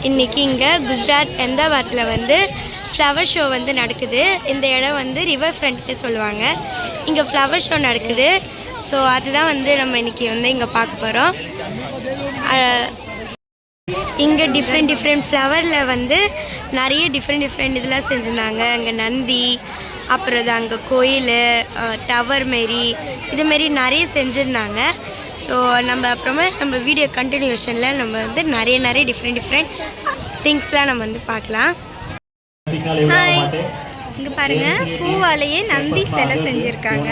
இன்றைக்கி இங்கே குஜராத் அஹமதாபாத்தில் வந்து ஃப்ளவர் ஷோ வந்து நடக்குது. இந்த இடம் வந்து ரிவர் ஃப்ரண்ட்னு சொல்லுவாங்க. இங்கே ஃப்ளவர் ஷோ நடக்குது. ஸோ அதுதான் வந்து நம்ம இன்றைக்கி வந்து இங்கே பார்க்க போகிறோம். இங்கே டிஃப்ரெண்ட் ஃப்ளவரில் வந்து நிறைய டிஃப்ரெண்ட் இதெல்லாம் செஞ்சுருந்தாங்க. அங்கே நந்தி, அப்புறம் இது அங்கே கோயில், டவர் மாரி இதுமாரி நிறைய செஞ்சுருந்தாங்க. ஸோ நம்ம அப்புறமா நம்ம வீடியோ கண்டினியூஷனில் நம்ம வந்து நிறைய டிஃப்ரெண்ட் திங்ஸ்லாம் நம்ம வந்து பார்க்கலாம். இங்கே பாருங்க, பூவாலேயே நந்தி சிலை செஞ்சுருக்காங்க.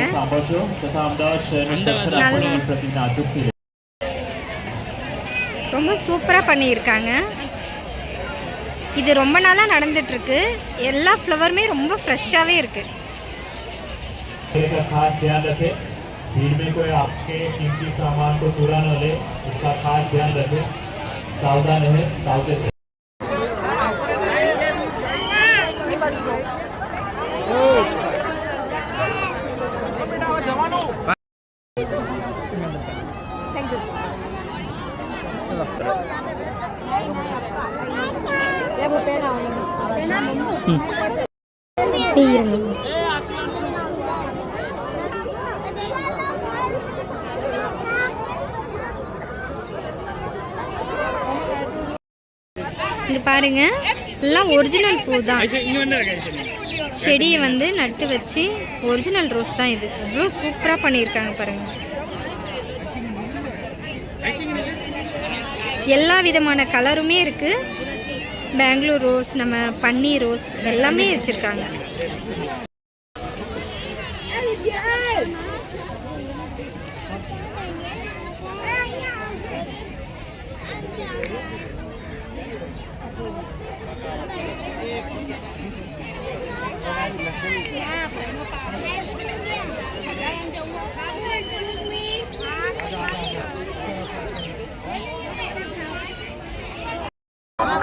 ரொம்ப சூப்பராக பண்ணியிருக்காங்க. இது ரொம்ப நாளாக நடந்துட்டுருக்கு. எல்லா ஃப்ளவருமே ரொம்ப ஃப்ரெஷ்ஷாகவே இருக்குது. भीड़ में कोई आपके कीमती सामान को चुरा न ले, इसका खास ध्यान रखें। सावधान रहें, सावधान रहें। இங்கே பாருங்க, எல்லாம் ஒரிஜினல் பூ தான். செடியை வந்து நட்டு வச்சு ஒரிஜினல் ரோஸ் தான் இது. எவ்வளோ சூப்பராக பண்ணியிருக்காங்க பாருங்க. எல்லா விதமான கலருமே இருக்குது. பெங்களூர் ரோஸ், நம்ம பன்னீர் ரோஸ் எல்லாமே வச்சுருக்காங்க.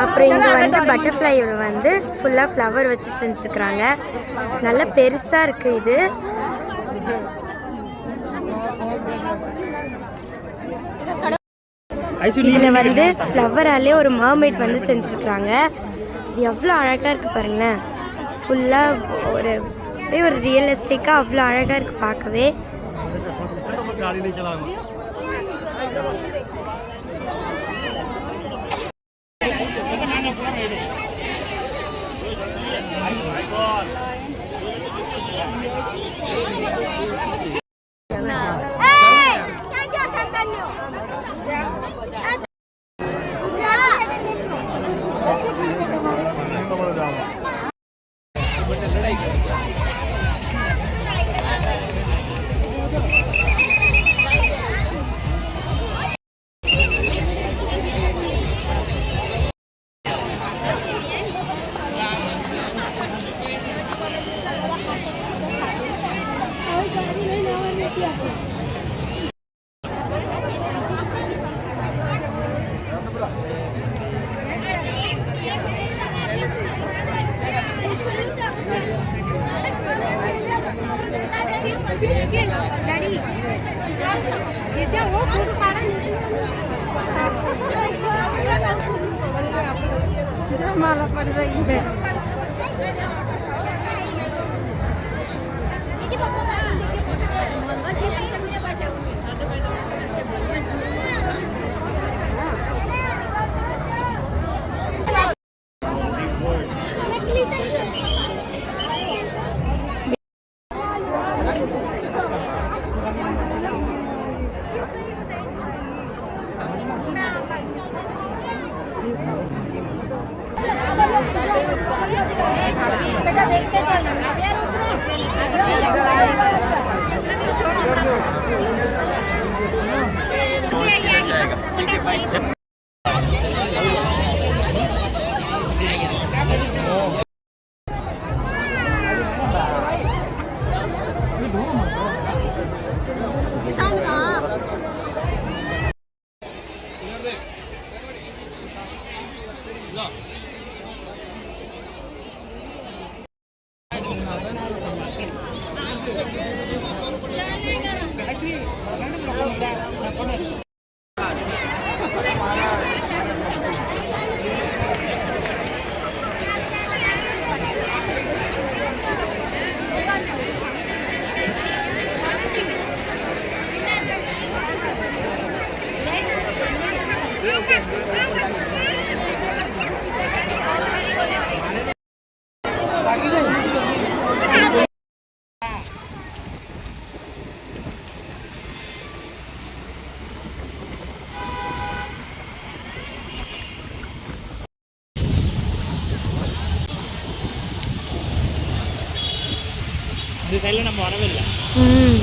அப்புறம் இங்கே வந்து பட்டர்ஃப்ளை வந்து ஃபுல்லாக ஃப்ளவர் வச்சு செஞ்சுருக்குறாங்க. நல்ல பெருசாக இருக்குது இது. இதில் வந்து ஃப்ளவராலே ஒரு மர்மெய்ட் வந்து செஞ்சுருக்குறாங்க. இது எவ்வளோ அழகாக இருக்குது பாருங்களேன். ஃபுல்லாக ஒரு ரியலிஸ்டிக்காக அவ்வளோ அழகாக இருக்குது பார்க்கவே. माला पड़ रही है. बेटा देखते चल. இந்த சைடில் நம்ம வரவே இல்லை. ம்